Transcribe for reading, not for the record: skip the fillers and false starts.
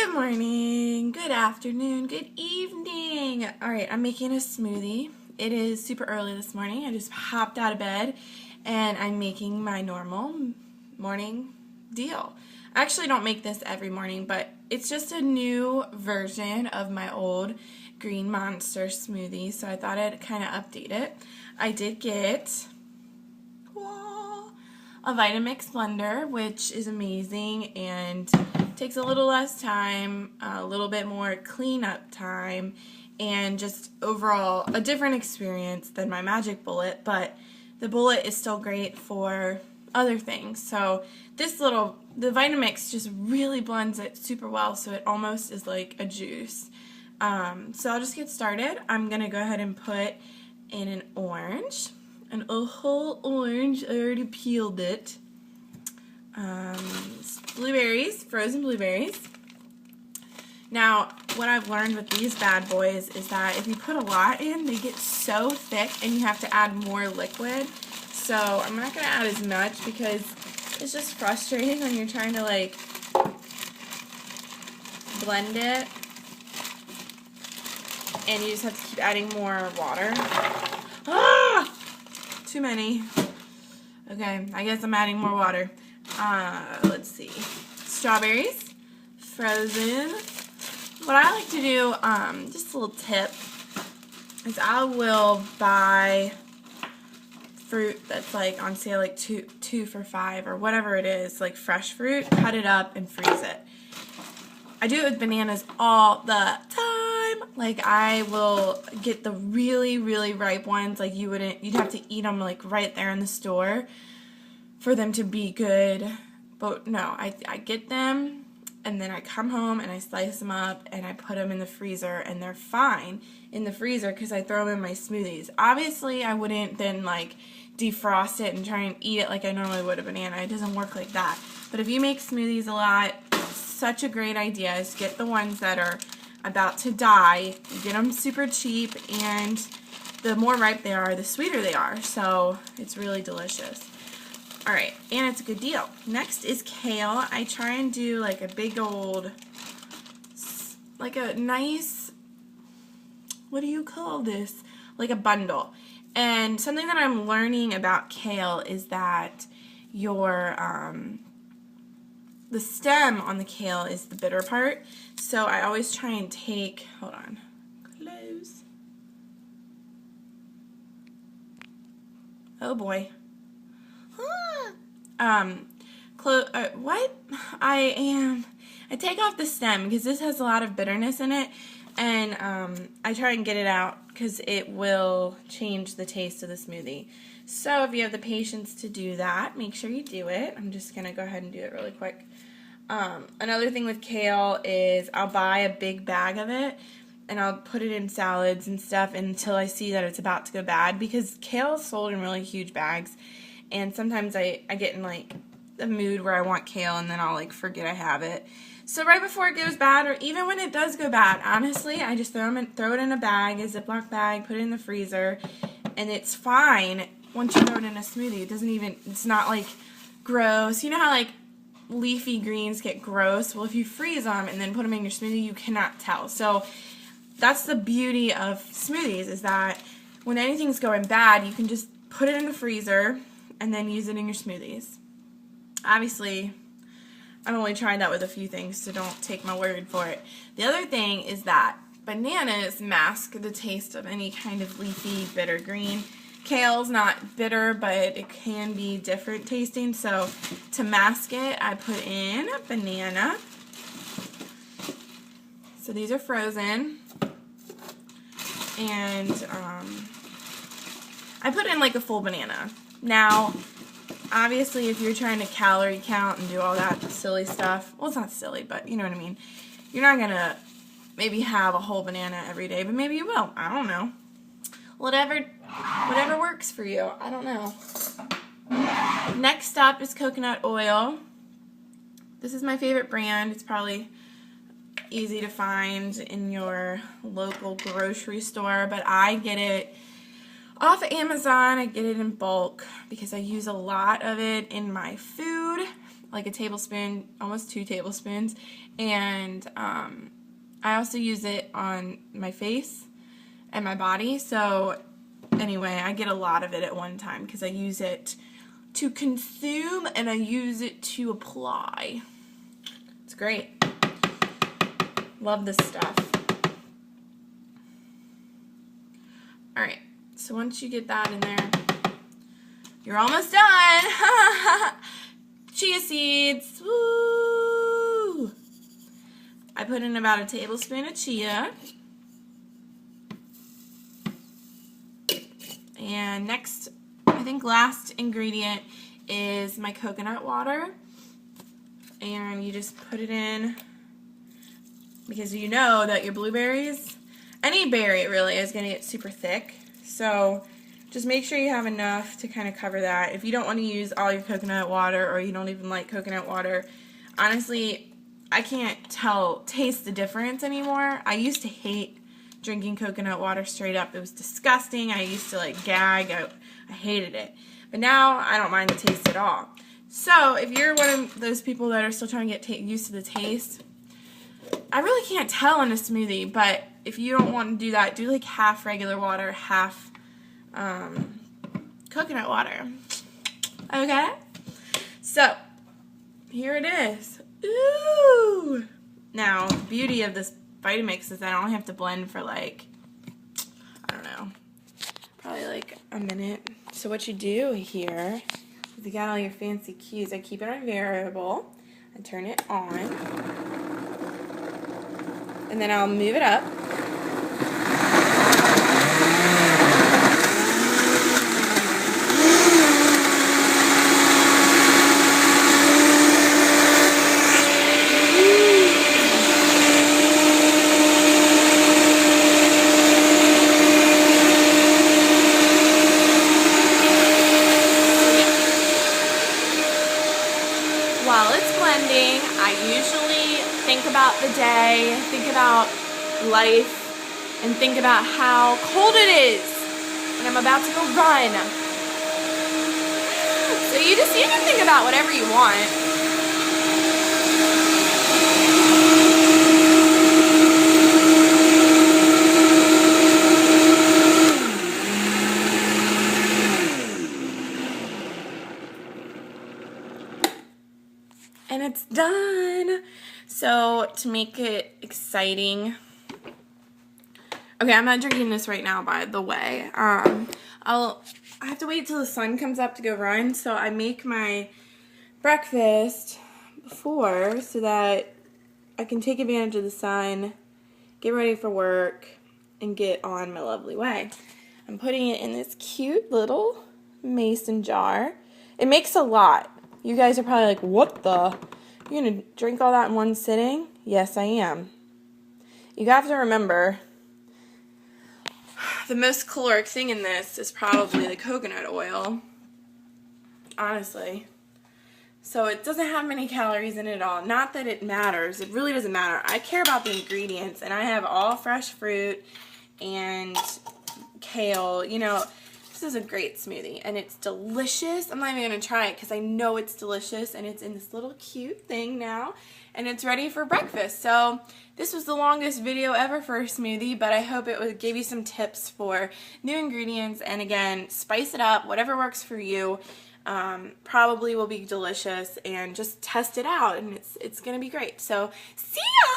Good morning, good afternoon, good evening. All right, I'm making a smoothie. It is super early this morning. I just hopped out of bed and I'm making my normal morning deal. I actually don't make this every morning, but it's just a new version of my old Green Monster smoothie, so I thought I'd kind of update it. I did get a Vitamix blender, which is amazing and takes a little less time, a little bit more cleanup time, and just overall a different experience than my Magic Bullet, but the Bullet is still great for other things. So the Vitamix just really blends it super well, so it almost is like a juice. So I'll just get started. I'm going to go ahead and put in an orange. A whole orange. I already peeled it. Blueberries, frozen blueberries. Now, what I've learned with these bad boys is that if you put a lot in, they get so thick and you have to add more liquid. So I'm not going to add as much because it's just frustrating when you're trying to like blend it and you just have to keep adding more water. Ah! Too many. Okay, I guess I'm adding more water. Let's see. Strawberries, frozen. What I like to do, just a little tip, is I will buy fruit that's like on sale, like two for $5 or whatever it is, like fresh fruit, cut it up and freeze it. I do it with bananas all the time. Like I will get the really, really ripe ones. Like you'd have to eat them like right there in the store for them to be good. But no, I get them and then I come home and I slice them up and I put them in the freezer and they're fine in the freezer because I throw them in my smoothies. Obviously, I wouldn't then like defrost it and try and eat it like I normally would a banana. It doesn't work like that. But if you make smoothies a lot, such a great idea is get the ones that are about to die. You get them super cheap, and the more ripe they are, the sweeter they are. So it's really delicious. All right, and it's a good deal. Next is kale. I try and do like a big old, like a nice, what do you call this? Like a bundle. And something that I'm learning about kale is that the stem on the kale is the bitter part. So I always try and take, hold on, close. Oh boy. What? I take off the stem because this has a lot of bitterness in it, and I try and get it out because it will change the taste of the smoothie. So if you have the patience to do that, make sure you do it. I'm just going to go ahead and do it really quick. Another thing with kale is I'll buy a big bag of it and I'll put it in salads and stuff until I see that it's about to go bad, because kale is sold in really huge bags and sometimes I get in like a mood where I want kale and then I'll like forget I have it. So right before it goes bad, or even when it does go bad, honestly, I just throw it in a bag, a Ziploc bag, put it in the freezer, and it's fine once you throw it in a smoothie. It's not like gross. You know how like leafy greens get gross? Well, if you freeze them and then put them in your smoothie, you cannot tell. So that's the beauty of smoothies, is that when anything's going bad, you can just put it in the freezer and then use it in your smoothies. Obviously, I'm only trying that with a few things, so don't take my word for it. The other thing is that bananas mask the taste of any kind of leafy, bitter green. Kale's not bitter, but it can be different tasting, so to mask it, I put in a banana. So these are frozen, and I put in like a full banana. Now, obviously, if you're trying to calorie count and do all that silly stuff, well, it's not silly, but you know what I mean. You're not going to maybe have a whole banana every day, but maybe you will. I don't know. Whatever works for you. I don't know. Next up is coconut oil. This is my favorite brand. It's probably easy to find in your local grocery store, but I get it off of Amazon. I get it in bulk because I use a lot of it in my food, like a tablespoon, almost 2 tablespoons, and I also use it on my face and my body. So anyway, I get a lot of it at one time because I use it to consume and I use it to apply. It's great. Love this stuff. Alright, so once you get that in there, you're almost done. Chia seeds. Woo! I put in about a tablespoon of chia. And next, I think last ingredient is my coconut water. And you just put it in because you know that your blueberries, any berry really, is going to get super thick. So just make sure you have enough to kind of cover that. If you don't want to use all your coconut water or you don't even like coconut water, honestly, I can't taste the difference anymore. I used to hate drinking coconut water straight up. It was disgusting. I used to like gag. I hated it. But now I don't mind the taste at all. So if you're one of those people that are still trying to get used to the taste, I really can't tell in a smoothie, but if you don't want to do that, do like half regular water, half coconut water. Okay? So, here it is. Ooh! Now, the beauty of this Vitamix is that I don't have to blend for like, I don't know, probably like a minute. So what you do here is you got all your fancy cues. I keep it on variable. I turn it on. And then I'll move it up. While it's blending, I usually think about the day, think about life, and think about how cold it is when I'm about to go run. So you can think about whatever you want. And it's done. So to make it exciting, okay, I'm not drinking this right now, by the way. I have to wait till the sun comes up to go run, so I make my breakfast before so that I can take advantage of the sun, get ready for work, and get on my lovely way. I'm putting it in this cute little mason jar. It makes a lot. You guys are probably like, what the? You're going to drink all that in one sitting? Yes, I am. You have to remember, the most caloric thing in this is probably the coconut oil. Honestly. So it doesn't have many calories in it at all. Not that it matters. It really doesn't matter. I care about the ingredients, and I have all fresh fruit and kale. You know, this is a great smoothie, and it's delicious. I'm not even going to try it because I know it's delicious, and it's in this little cute thing now, and it's ready for breakfast. So this was the longest video ever for a smoothie, but I hope it gave you some tips for new ingredients, and again, spice it up, whatever works for you. Probably will be delicious, and just test it out, and it's going to be great. So see ya!